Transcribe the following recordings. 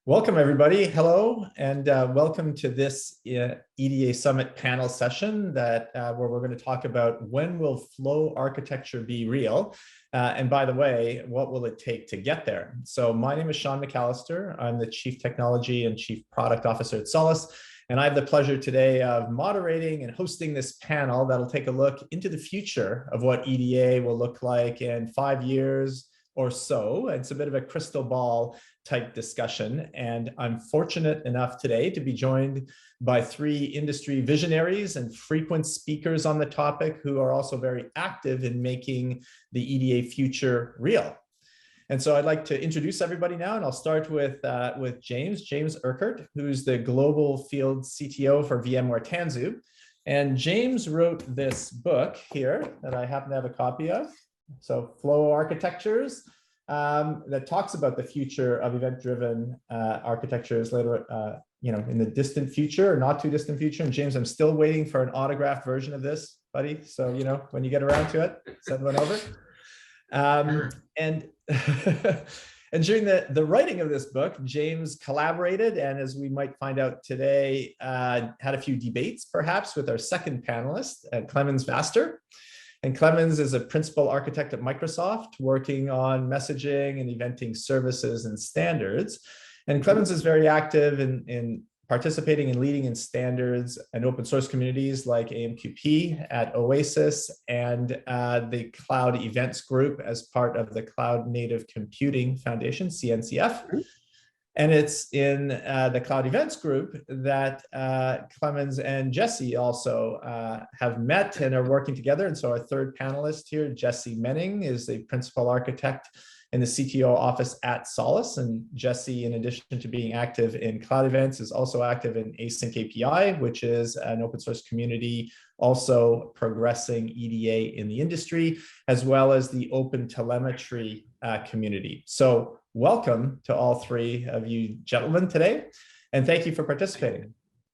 Welcome, everybody. Hello, and welcome to this EDA Summit panel session where we're going to talk about when will flow architecture be real? And by the way, what will it take to get there? So my name is Sean McAllister. I'm the Chief Technology and Chief Product Officer at Solace. And I have the pleasure today of moderating and hosting this panel that'll take a look into the future of what EDA will look like in 5 years or so. It's a bit of a crystal ball type discussion. And I'm fortunate enough today to be joined by 3 industry visionaries and frequent speakers on the topic who are also very active in making the EDA future real. And so I'd like to introduce everybody now, and I'll start with James Urquhart, who's the global field CTO for VMware Tanzu. And James wrote this book here that I happen to have a copy of. So Flow Architectures, that talks about the future of event-driven architectures later, in the distant future or not too distant future. And James, I'm still waiting for an autographed version of this, buddy. So, when you get around to it, send one over. Sure. And and during the writing of this book, James collaborated, and as we might find out today, had a few debates perhaps with our second panelist, Clemens Vaster. And Clemens is a principal architect at Microsoft working on messaging and eventing services and standards. And Clemens is very active in participating and leading in standards and open source communities like AMQP at Oasis and the Cloud Events Group as part of the Cloud Native Computing Foundation, CNCF. And it's in the Cloud Events Group that Clemens and Jesse also have met and are working together. And so our third panelist here, Jesse Menning, is the principal architect in the CTO office at Solace. And Jesse, in addition to being active in Cloud Events, is also active in Async API, which is an open source community also progressing EDA in the industry, as well as the Open Telemetry community. So welcome to all 3 of you gentlemen today, and thank you for participating.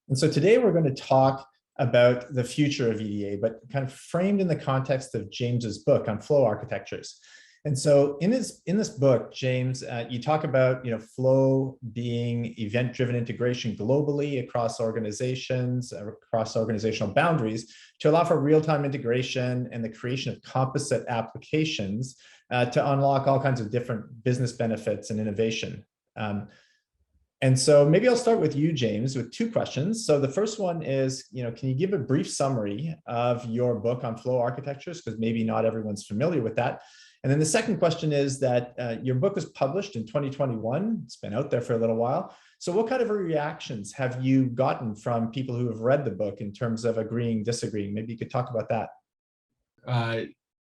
And so today we're going to talk about the future of EDA, but kind of framed in the context of James's book on flow architectures. And so in this book, James, you talk about flow being event-driven integration globally across organizations, across organizational boundaries, to allow for real-time integration and the creation of composite applications to unlock all kinds of different business benefits and innovation. And so maybe I'll start with you, James, with 2 questions. So the first one is, can you give a brief summary of your book on flow architectures? Because maybe not everyone's familiar with that. And then the second question is that your book was published in 2021. It's been out there for a little while. So what kind of reactions have you gotten from people who have read the book in terms of agreeing, disagreeing? Maybe you could talk about that.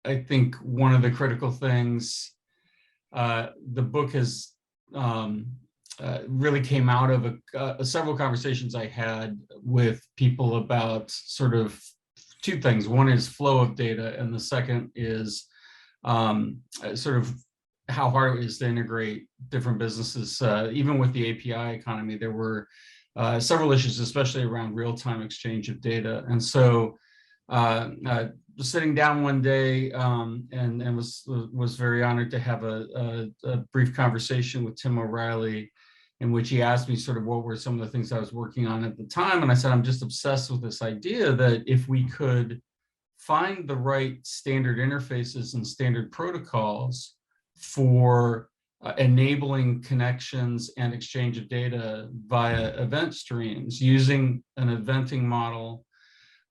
I think one of the critical things, the book has really came out of several conversations I had with people about sort of 2 things. One is flow of data, and the second is sort of how hard it is to integrate different businesses. Even with the API economy, there were several issues, especially around real-time exchange of data. And so sitting down one day and was very honored to have a brief conversation with Tim O'Reilly, in which he asked me sort of what were some of the things I was working on at the time. And I said, I'm just obsessed with this idea that if we could find the right standard interfaces and standard protocols for enabling connections and exchange of data via event streams using an eventing model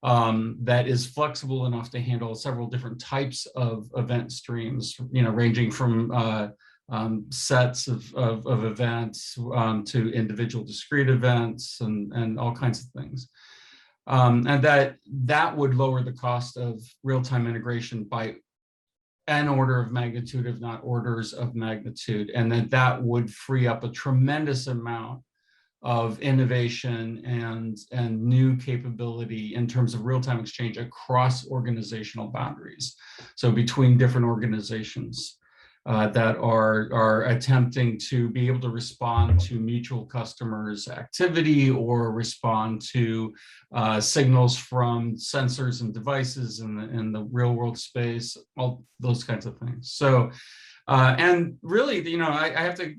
that is flexible enough to handle several different types of event streams, ranging from sets of events to individual discrete events and all kinds of things. And that would lower the cost of real-time integration by an order of magnitude, if not orders of magnitude, and that would free up a tremendous amount of innovation and new capability in terms of real-time exchange across organizational boundaries. So between different organizations that are attempting to be able to respond to mutual customers' activity or respond to signals from sensors and devices in the real world space, all those kinds of things. So And really, I have to,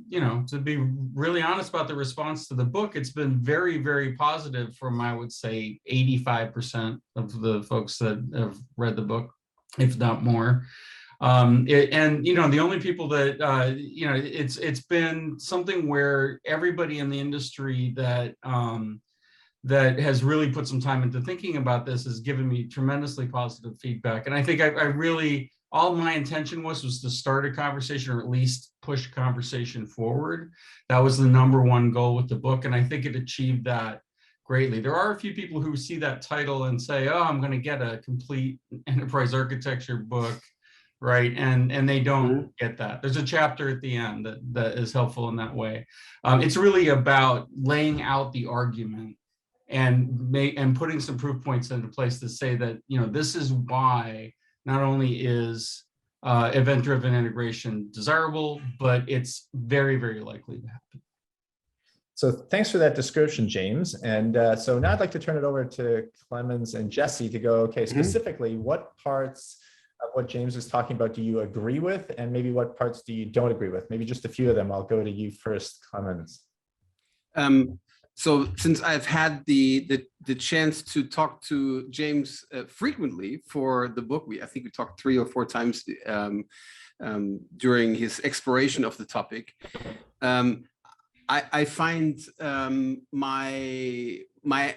to be really honest about the response to the book, it's been very, very positive from, I would say, 85% of the folks that have read the book, if not more. The only people that, it's been something where everybody in the industry that has really put some time into thinking about this has given me tremendously positive feedback. And I think I really, all my intention was to start a conversation, or at least push conversation forward. That was the #1 goal with the book. And I think it achieved that greatly. There are a few people who see that title and say, oh, I'm going to get a complete enterprise architecture book, right? And they don't get that. There's a chapter at the end that is helpful in that way. It's really about laying out the argument and putting some proof points into place to say that, this is why not only is event-driven integration desirable, but it's very, very likely to happen. So thanks for that description, James. And so now I'd like to turn it over to Clemens and Jesse to go, okay, specifically, what parts of what James was talking about do you agree with? And maybe what parts do you don't agree with? Maybe just a few of them. I'll go to you first, Clemens. So since I've had the chance to talk to James frequently for the book, I think we talked 3 or 4 times during his exploration of the topic. I find my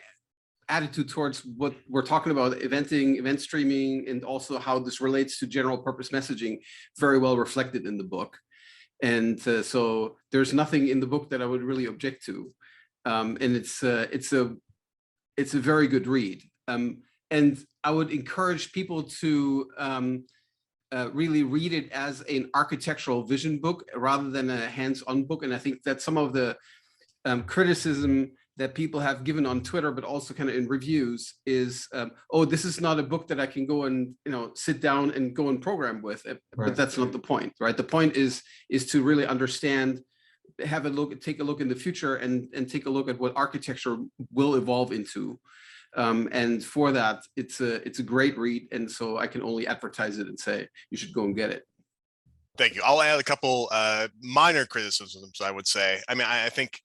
attitude towards what we're talking about, eventing, event streaming, and also how this relates to general purpose messaging very well reflected in the book. And so there's nothing in the book that I would really object to. And it's a very good read. And I would encourage people to really read it as an architectural vision book rather than a hands-on book. And I think that some of the criticism that people have given on Twitter, but also kind of in reviews, is, oh, this is not a book that I can go and sit down and go and program with. Right. But that's not the point, right? The point is to really understand, have a look, take a look in the future, and take a look at what architecture will evolve into. And for that, it's a great read, and so I can only advertise it and say you should go and get it. Thank you. I'll add a couple minor criticisms, I would say. I mean, I think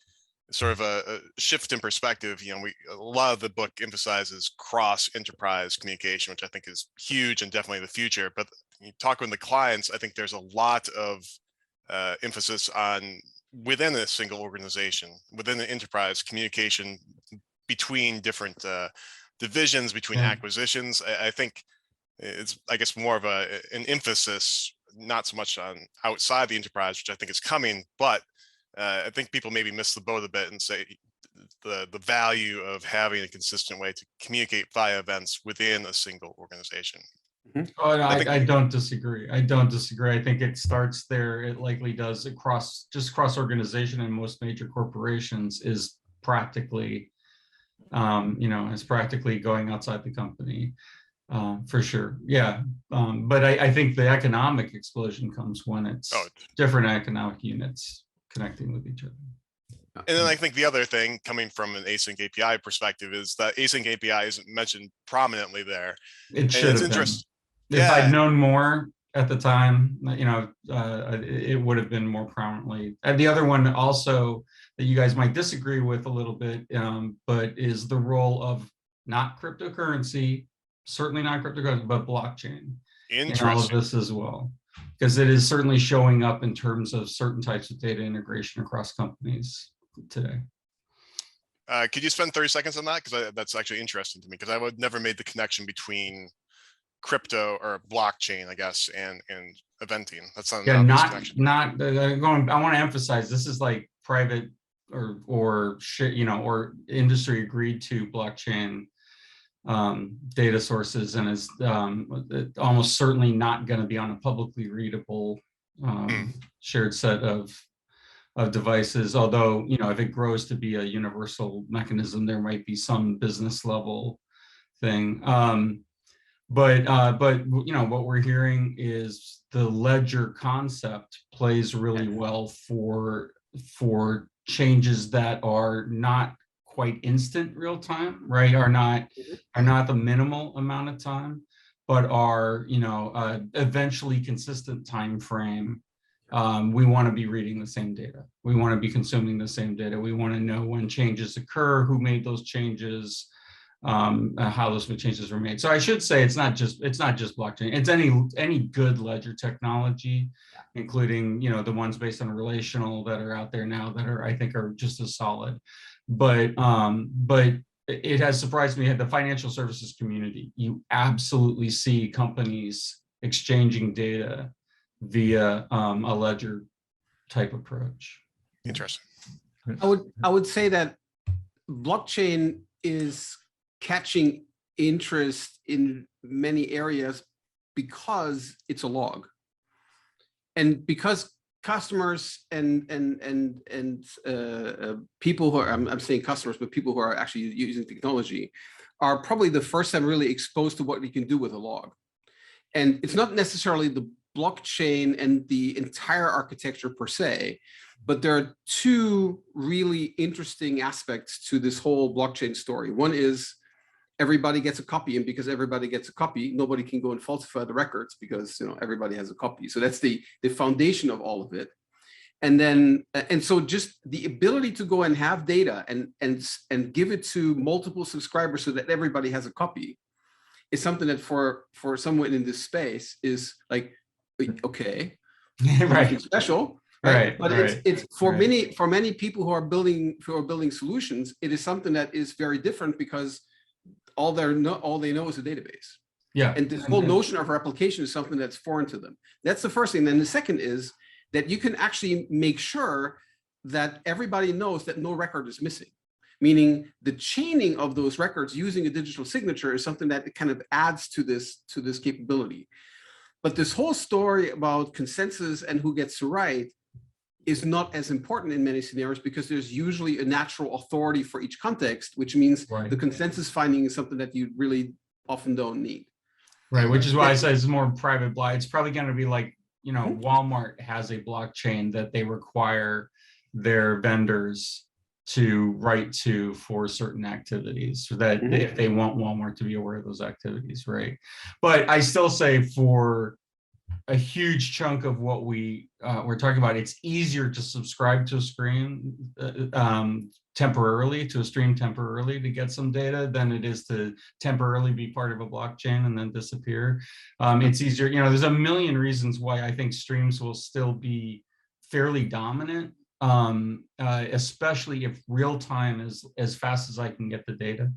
sort of a shift in perspective. A lot of the book emphasizes cross-enterprise communication, which I think is huge and definitely the future. But you talk with the clients, I think there's a lot of emphasis on within a single organization, within the enterprise, communication between different divisions, between acquisitions. I think it's, I guess, more of an emphasis, not so much on outside the enterprise, which I think is coming, but I think people maybe miss the boat a bit and say the value of having a consistent way to communicate via events within a single organization. Oh, no, I don't disagree. I don't disagree. I think it starts there. It likely does across organization, and most major corporations is practically, is practically going outside the company, for sure. Yeah. But I think the economic explosion comes when it's different economic units connecting with each other. And then I think the other thing, coming from an async API perspective, is that async API isn't mentioned prominently there. It should have been. If I'd known more at the time, it would have been more prominently. And the other one also that you guys might disagree with a little bit, but is the role of not cryptocurrency, certainly not cryptocurrency, but blockchain in all of this as well. Because it is certainly showing up in terms of certain types of data integration across companies today. Could you spend 30 seconds on that? Because that's actually interesting to me, because I would never made the connection between crypto or blockchain, I guess, and eventing. That's not I want to emphasize, this is like private or industry agreed to blockchain data sources, and is almost certainly not going to be on a publicly readable shared set of devices. Although, if it grows to be a universal mechanism, there might be some business level thing. But what we're hearing is the ledger concept plays really well for changes that are not quite instant real time, right? Are not the minimal amount of time, but are eventually consistent time frame We want to be reading the same data. We want to be consuming the same data. We want to know when changes occur, who made those changes, how those changes were made. So I should say it's not just blockchain. It's any good ledger technology, including the ones based on relational that are out there now that I think are just as solid. But it has surprised me, the financial services community, you absolutely see companies exchanging data via a ledger type approach. Interesting. I would say that blockchain is catching interest in many areas because it's a log, and because customers and people who are, I'm saying customers, but people who are actually using technology are probably the first time really exposed to what you can do with a log. And it's not necessarily the blockchain and the entire architecture per se, but there are two really interesting aspects to this whole blockchain story. One is everybody gets a copy, and because everybody gets a copy, nobody can go and falsify the records because everybody has a copy. So that's the foundation of all of it. And then so just the ability to go and have data and give it to multiple subscribers so that everybody has a copy is something that for someone in this space is like, okay, right, special, right? But right. it's for many people who are building solutions, it is something that is very different because all they know is a database. Yeah. And this whole notion of replication is something that's foreign to them. That's the first thing. Then the second is that you can actually make sure that everybody knows that no record is missing. Meaning the chaining of those records using a digital signature is something that kind of adds to this capability. But this whole story about consensus and who gets to write is not as important in many scenarios because there's usually a natural authority for each context, which means the consensus finding is something that you really often don't need. Right, which is why I say it's more private block. It's probably going to be like, Walmart has a blockchain that they require their vendors to write to for certain activities, so that if they want Walmart to be aware of those activities, right? But I still say for a huge chunk of what we're talking about, it's easier to subscribe to a stream temporarily to get some data than it is to temporarily be part of a blockchain and then disappear. It's easier, there's a million reasons why I think streams will still be fairly dominant, especially if real time is as fast as I can get the data.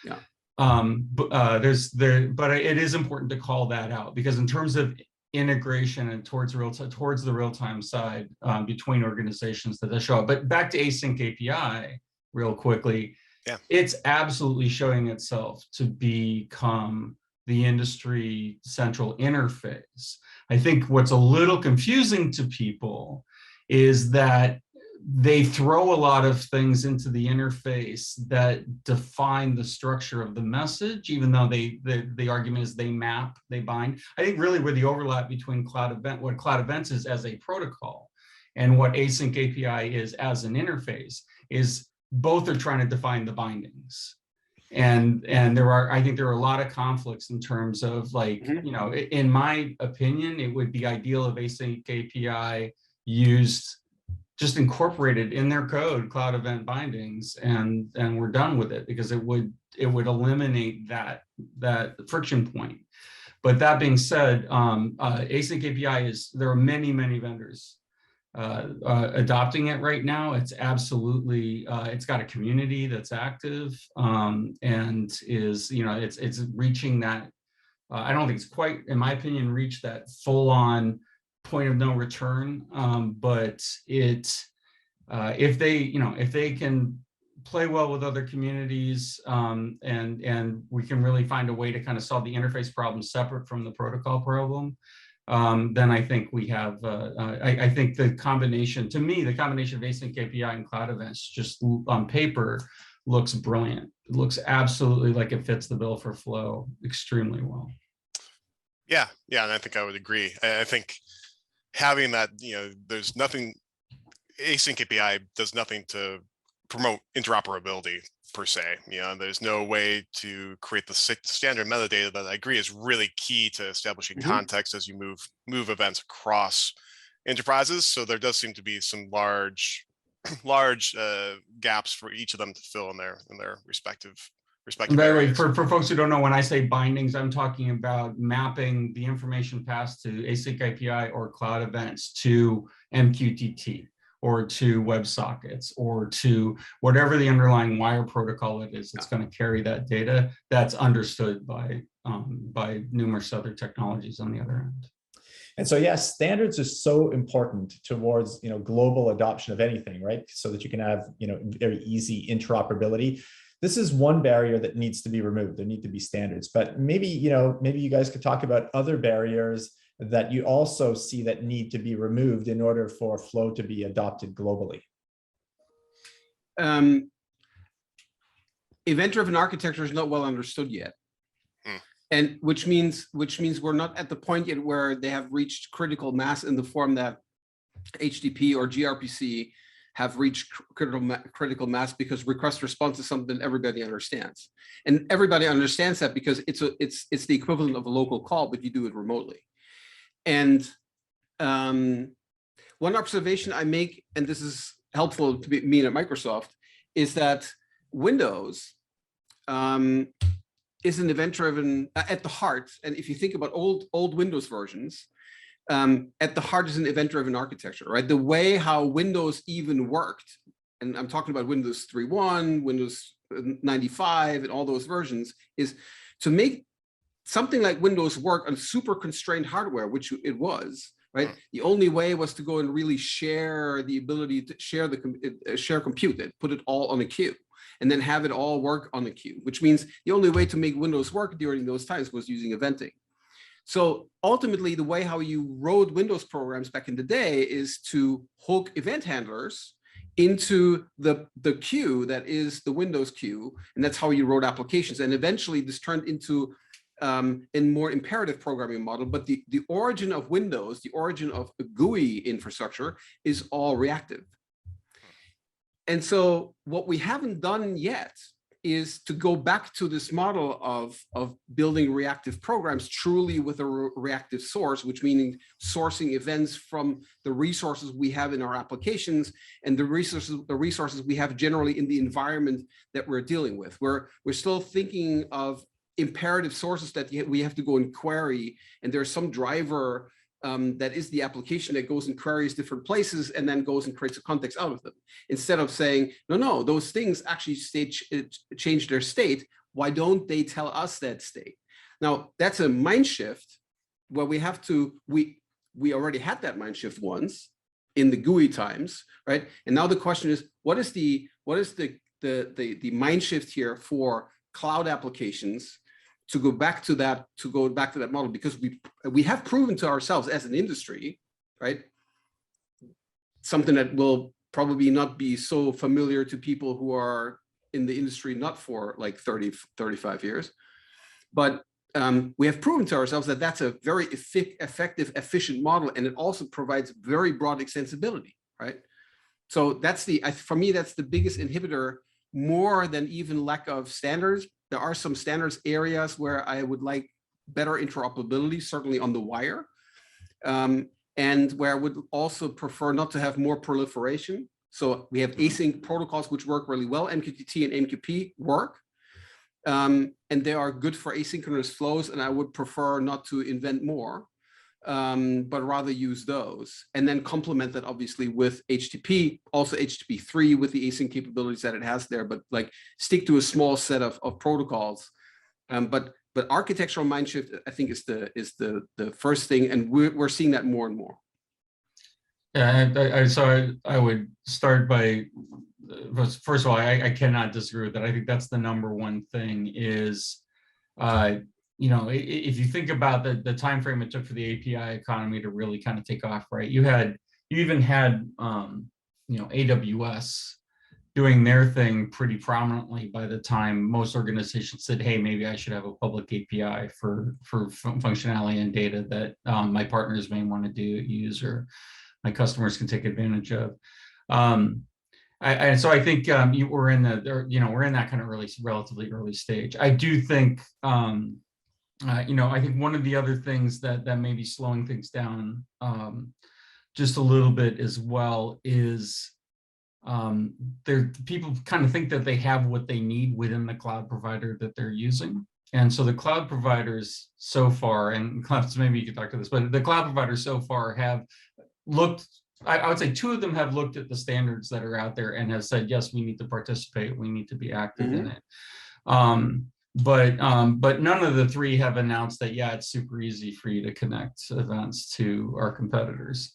Yeah. But it is important to call that out, because in terms of integration and towards the real-time side between organizations that show up. But back to async API real quickly, it's absolutely showing itself to become the industry central interface. I think what's a little confusing to people is that they throw a lot of things into the interface that define the structure of the message, even though the argument is they map, they bind. I think really where the overlap between what Cloud Events is as a protocol and what async API is as an interface is both are trying to define the bindings. And I think there are a lot of conflicts in terms of in my opinion, it would be ideal if async API used just incorporated in their code Cloud Event bindings, and we're done with it, because it would eliminate that friction point. But that being said, async API there are many vendors adopting it right now. It's absolutely it's got a community that's active, and is it's reaching that. I don't think it's quite, in my opinion, reached that full-on point of no return, but if they can play well with other communities, and we can really find a way to kind of solve the interface problem separate from the protocol problem, then I think we have I think the combination of async API and Cloud Events just on paper looks brilliant. It looks absolutely like it fits the bill for flow extremely well. Yeah, and I think I would agree. I think having that, there's nothing, async API does nothing to promote interoperability per se. There's no way to create the standard metadata that I agree is really key to establishing context as you move events across enterprises. So there does seem to be some large gaps for each of them to fill in their respective And by the way, areas. for folks who don't know, when I say bindings, I'm talking about mapping the information passed to async API or cloud events to MQTT or to WebSockets or to whatever the underlying wire protocol it is that's going to carry that data that's understood by numerous other technologies on the other end. And so, yes, standards are so important towards, global adoption of anything, right? So that you can have, very easy interoperability. This is one barrier that needs to be removed. There need to be standards, but maybe you guys could talk about other barriers that you also see that need to be removed in order for Flow to be adopted globally. Event-driven architecture is not well understood yet. And which means we're not at the point yet where they have reached critical mass in the form that HTTP or gRPC have reached critical mass, because request response is something everybody understands, and everybody understands that because it's the equivalent of a local call, but you do it remotely. And one observation I make, and this is helpful to me at Microsoft, is that Windows is an event-driven at the heart. And if you think about old Windows versions, at the heart is an event-driven architecture, right? The way how Windows even worked, and I'm talking about Windows 3.1, Windows 95, and all those versions, is to make something like Windows work on super constrained hardware, which it was, right? The only way was to go and really share the ability to share compute, put it all on a queue, and then have it all work on the queue, which means the only way to make Windows work during those times was using eventing. So ultimately, the way how you wrote Windows programs back in the day is to hook event handlers into the queue that is the Windows queue, and that's how you wrote applications. And eventually this turned into a more imperative programming model, but the origin of Windows, the origin of a GUI infrastructure is all reactive. And so what we haven't done yet is to go back to this model of building reactive programs truly with a reactive source, which meaning sourcing events from the resources we have in our applications and the resources we have generally in the environment that we're dealing with. We're still thinking of imperative sources that we have to go and query, and there's some driver that is the application that goes and queries different places and then goes and creates a context out of them. Instead of saying, no, those things actually change their state. Why don't they tell us that state? Now, that's a mind shift where we have to, we already had that mind shift once in the GUI times, right? And now the question is, what is the mind shift here for cloud applications to go back to that model? Because we have proven to ourselves as an industry, right, something that will probably not be so familiar to people who are in the industry not for like 30, 35 years, but we have proven to ourselves that that's a very effective, efficient model, and it also provides very broad extensibility, right? So that's for me, that's the biggest inhibitor, more than even lack of standards. There are some standards areas where I would like better interoperability, certainly on the wire, and where I would also prefer not to have more proliferation. So we have async protocols which work really well. MQTT and MQP work, and they are good for asynchronous flows, and I would prefer not to invent more, but rather use those, and then complement that obviously with HTTP, also HTTP3 with the async capabilities that it has there, but like stick to a small set of protocols. But architectural mind shift, I think, is the first thing, and we're seeing that more and more. Yeah, so I would start by, first of all, I cannot disagree with that. I think that's the number one thing is, if you think about the time frame it took for the API economy to really kind of take off, right? You even had AWS doing their thing pretty prominently by the time most organizations said, hey, maybe I should have a public API for functionality and data that my partners may want to use or my customers can take advantage of. So I think we're in that kind of relatively early stage. I do think, I think one of the other things that may be slowing things down just a little bit as well is people kind of think that they have what they need within the cloud provider that they're using. And so the cloud providers so far, and Clemens, maybe you could talk to this, but the cloud providers so far have looked, I would say 2 of them have looked at the standards that are out there and have said, yes, we need to participate, we need to be active in it. But none of the 3 have announced that, yeah, it's super easy for you to connect events to our competitors.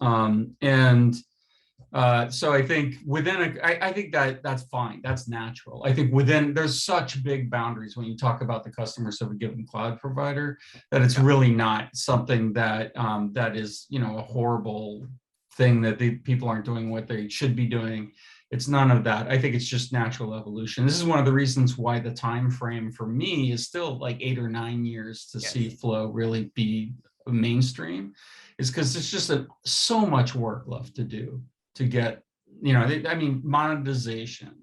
So I think within I think that's fine. That's natural. I think there's such big boundaries when you talk about the customers of a given cloud provider that it's really not something that that is, you know, a horrible thing that the people aren't doing what they should be doing. It's none of that. I think it's just natural evolution. This is one of the reasons why the time frame for me is still like 8 or 9 years to see Flow really be mainstream, is because there's just so much work left to do to get, you know, I mean, monetization,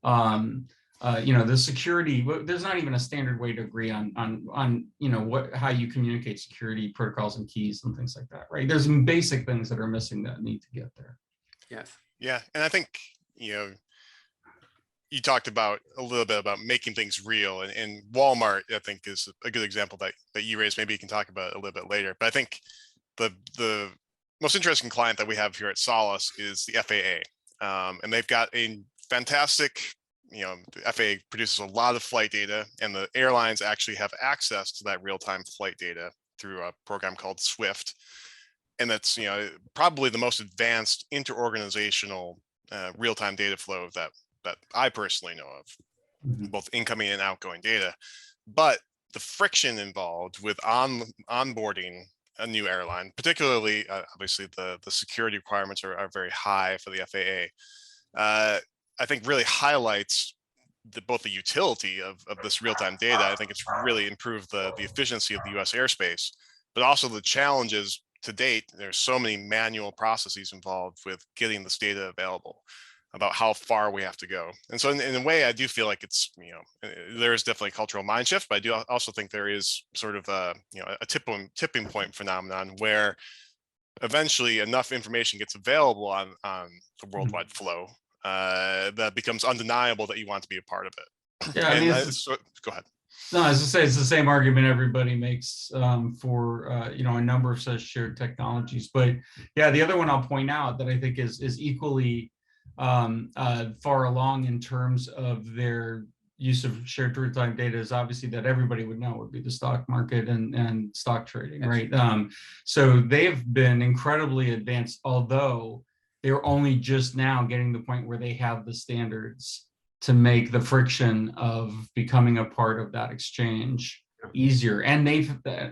you know, the security. There's not even a standard way to agree on you know, how you communicate security protocols and keys and things like that, right? There's some basic things that are missing that need to get there. Yes. Yeah, and I think, you know, you talked about a little bit about making things real, and Walmart, I think, is a good example that you raised. Maybe you can talk about it a little bit later. But I think the most interesting client that we have here at Solace is the FAA, and they've got a fantastic, you know, the FAA produces a lot of flight data, and the airlines actually have access to that real-time flight data through a program called Swift, and that's, you know, probably the most advanced interorganizational real-time data flow that I personally know of, both incoming and outgoing data. But the friction involved with onboarding a new airline, particularly obviously the security requirements are very high for the FAA, I think really highlights both the utility of this real-time data. I think it's really improved the efficiency of the US airspace, but also the challenges to date. There's so many manual processes involved with getting this data available, about how far we have to go. And so in a way, I do feel like it's, you know, there is definitely a cultural mind shift, but I do also think there is sort of a, you know, a tipping point phenomenon where eventually enough information gets available on the worldwide flow that becomes undeniable that you want to be a part of it. Yeah, I mean, go ahead. No, as I say, it's the same argument everybody makes for you know, a number of such shared technologies. But yeah, the other one I'll point out that I think is equally far along in terms of their use of shared real-time data is obviously that everybody would know would be the stock market and stock trading, right? So they've been incredibly advanced, although they're only just now getting to the point where they have the standards to make the friction of becoming a part of that exchange easier. And they've,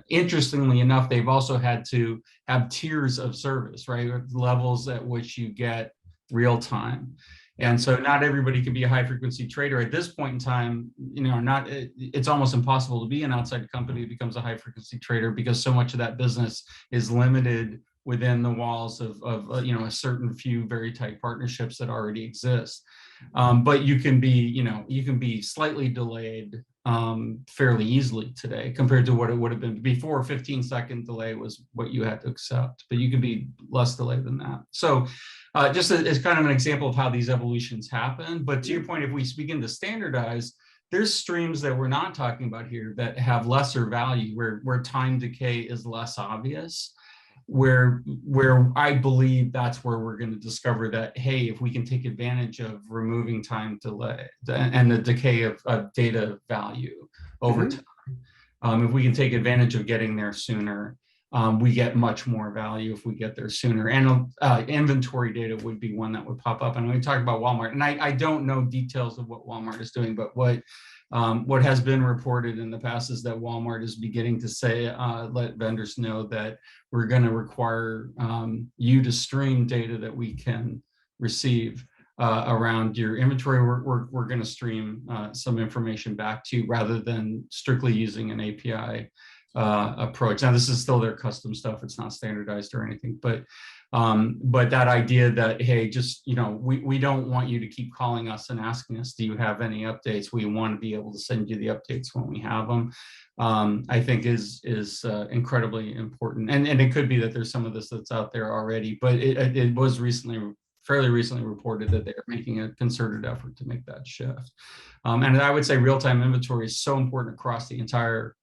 interestingly enough, they've also had to have tiers of service, right? Levels at which you get real time. And so not everybody can be a high frequency trader at this point in time. You know, it's almost impossible to be an outside company that becomes a high frequency trader, because so much of that business is limited within the walls of you know, a certain few very tight partnerships that already exist. But you can be, you know, you can be slightly delayed fairly easily today compared to what it would have been before. A 15-second delay was what you had to accept, but you can be less delayed than that. So just as kind of an example of how these evolutions happen. But to your point, if we begin to standardize, there's streams that we're not talking about here that have lesser value, where time decay is less obvious, where I believe that's where we're going to discover that, hey, if we can take advantage of removing time delay and the decay of data value over time, if we can take advantage of getting there sooner, we get much more value if we get there sooner. And inventory data would be one that would pop up. And when we talk about Walmart, and I don't know details of what Walmart is doing, but what has been reported in the past is that Walmart is beginning to say, let vendors know that we're going to require you to stream data that we can receive around your inventory. We're going to stream some information back to you rather than strictly using an API approach. Now, this is still their custom stuff. It's not standardized or anything, but But that idea that, hey, just, we don't want you to keep calling us and asking us, do you have any updates? We want to be able to send you the updates when we have them. I think is incredibly important. And it could be that there's some of this that's out there already, but it was fairly recently reported that they're making a concerted effort to make that shift. And I would say real-time inventory is so important across the entire,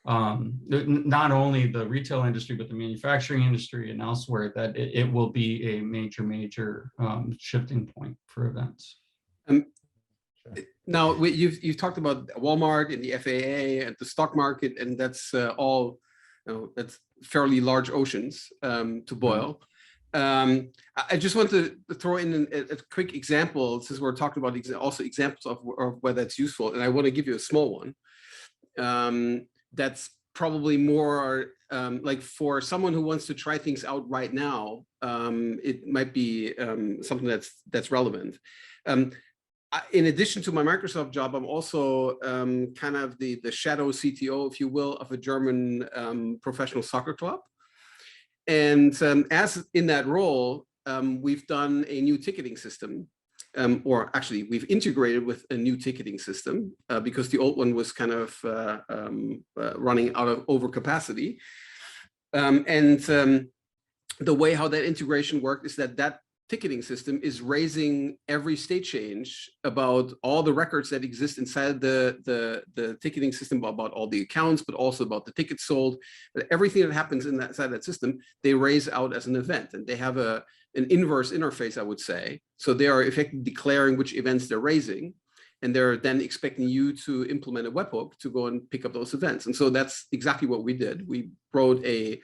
not only the retail industry, but the manufacturing industry and elsewhere, that it will be a major shifting point for events. Now, you've talked about Walmart and the FAA and the stock market, and that's all, that's fairly large oceans to boil. I just want to throw in a quick example, since we're talking about also examples of where that's useful, and I want to give you a small one. That's probably more like for someone who wants to try things out right now. It might be something that's relevant. In addition to my Microsoft job, I'm also kind of the shadow CTO, if you will, of a German professional soccer club. And as in that role, we've done a new ticketing system, or actually we've integrated with a new ticketing system because the old one was kind of running out of overcapacity. The way how that integration worked is that ticketing system is raising every state change about all the records that exist inside the ticketing system, about all the accounts, but also about the tickets sold. But everything that happens inside that system, they raise out as an event, and they have an inverse interface, I would say. So they are effectively declaring which events they're raising, and they're then expecting you to implement a webhook to go and pick up those events. And so that's exactly what we did. We wrote a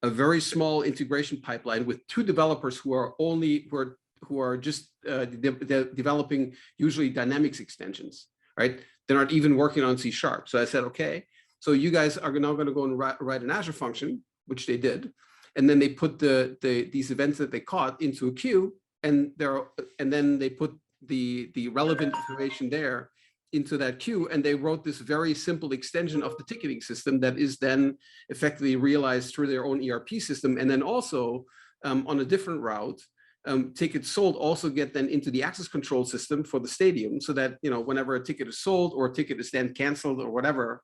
very small integration pipeline with 2 developers who are just developing usually Dynamics extensions, right? They're not even working on C#. So I said, okay, so you guys are now going to go and write an Azure function, which they did, and then they put these events that they caught into a queue, and then they put the relevant information there into that queue, and they wrote this very simple extension of the ticketing system that is then effectively realized through their own ERP system. And then also on a different route, tickets sold also get then into the access control system for the stadium, so that whenever a ticket is sold or a ticket is then canceled or whatever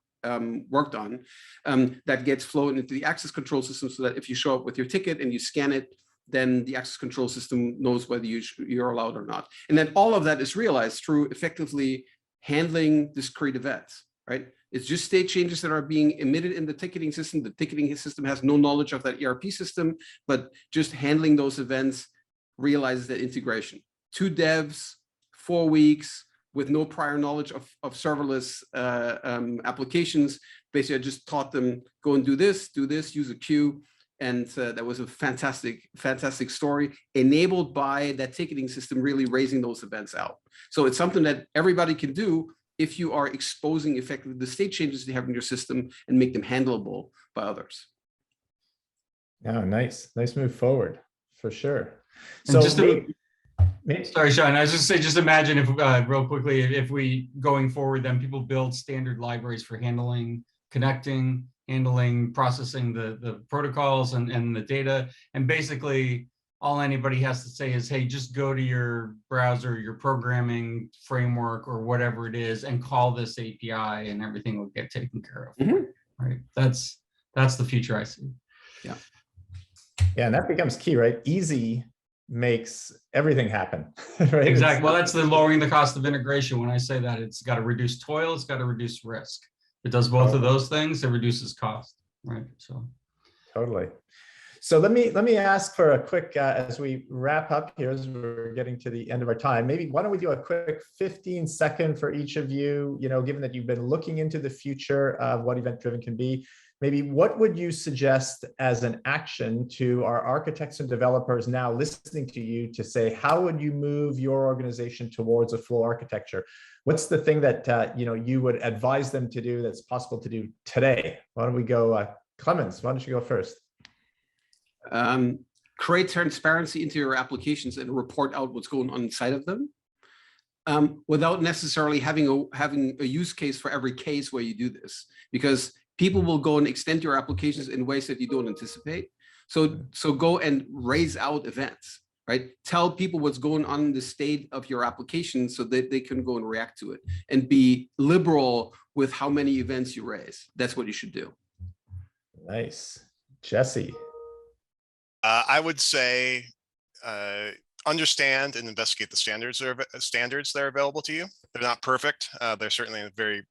worked on, that gets flowed into the access control system, so that if you show up with your ticket and you scan it, then the access control system knows whether you're allowed or not. And then all of that is realized through effectively handling discrete events, right? It's just state changes that are being emitted in the ticketing system. The ticketing system has no knowledge of that ERP system, but just handling those events realizes that integration. 2 devs, 4 weeks, with no prior knowledge of serverless applications. Basically, I just taught them, go and do this, use a queue. And that was a fantastic story, enabled by that ticketing system really raising those events out. So it's something that everybody can do if you are exposing effectively the state changes you have in your system and make them handleable by others. Yeah, nice move forward for sure. So maybe, sorry, Sean, I was just saying, just imagine if real quickly, if we going forward, then people build standard libraries for connecting, handling, processing the protocols and the data. And basically all anybody has to say is, hey, just go to your browser, your programming framework or whatever it is, and call this API and everything will get taken care of. Right. That's the future I see. Yeah. Yeah. And that becomes key, right? Easy makes everything happen. Right? Exactly. Well, that's the lowering the cost of integration. When I say that, it's got to reduce toil, it's got to reduce risk. It does both of those things, it reduces cost, right? So totally. So let me ask for a quick, as we wrap up here, as we're getting to the end of our time, maybe why don't we do a quick 15-second for each of you, given that you've been looking into the future of what event-driven can be, maybe what would you suggest as an action to our architects and developers now listening to you to say, how would you move your organization towards a flow architecture? What's the thing that you would advise them to do that's possible to do today? Why don't we go, Clemens, why don't you go first? Create transparency into your applications and report out what's going on inside of them, without necessarily having a use case for every case where you do this, because people will go and extend your applications in ways that you don't anticipate. So go and raise out events, right? Tell people what's going on in the state of your application so that they can go and react to it, and be liberal with how many events you raise. That's what you should do. Nice. Jesse. I would say understand and investigate the standards that are available to you. They're not perfect. They're certainly in a very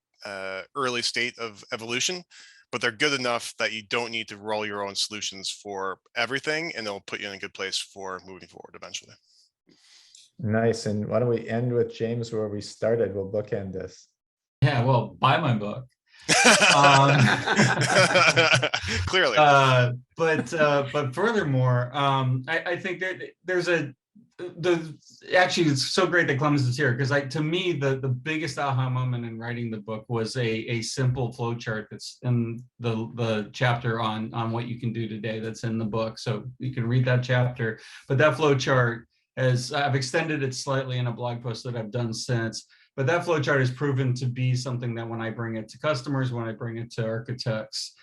early state of evolution, but they're good enough that you don't need to roll your own solutions for everything, and they'll put you in a good place for moving forward eventually. Nice. And why don't we end with James where we started? We'll bookend this. Yeah, well, buy my book. Clearly. But furthermore, I think that there's actually, it's so great that Clemens is here, because to me, the biggest aha moment in writing the book was a simple flow chart that's in the chapter on what you can do today that's in the book. So you can read that chapter, but that flow chart, I've extended it slightly in a blog post that I've done since. But that flowchart has proven to be something that when I bring it to customers, when I bring it to architects,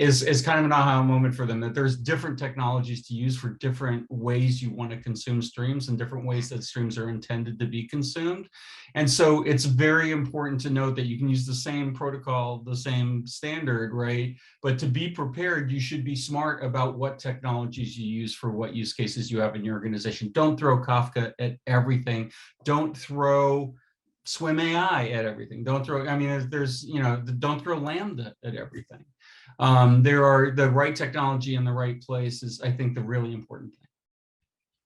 is kind of an aha moment for them, that there's different technologies to use for different ways you want to consume streams and different ways that streams are intended to be consumed. And so it's very important to note that you can use the same protocol, the same standard, right? But to be prepared, you should be smart about what technologies you use for what use cases you have in your organization. Don't throw Kafka at everything. Don't throw Swim AI at everything. Don't throw, don't throw Lambda at everything. There are the right technology in the right place is, I think, the really important thing.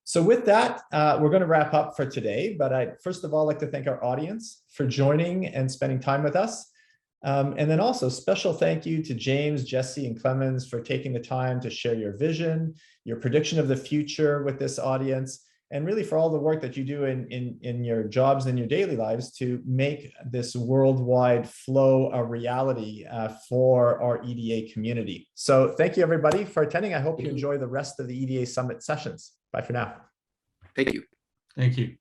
So with that, we're going to wrap up for today, but I'd first of all like to thank our audience for joining and spending time with us. And then also special thank you to James, Jesse, and Clemens for taking the time to share your vision, your prediction of the future with this audience, and really for all the work that you do in your jobs and your daily lives to make this worldwide flow a reality for our EDA community. So thank you, everybody, for attending. I hope you enjoy the rest of the EDA Summit sessions. Bye for now. Thank you. Thank you.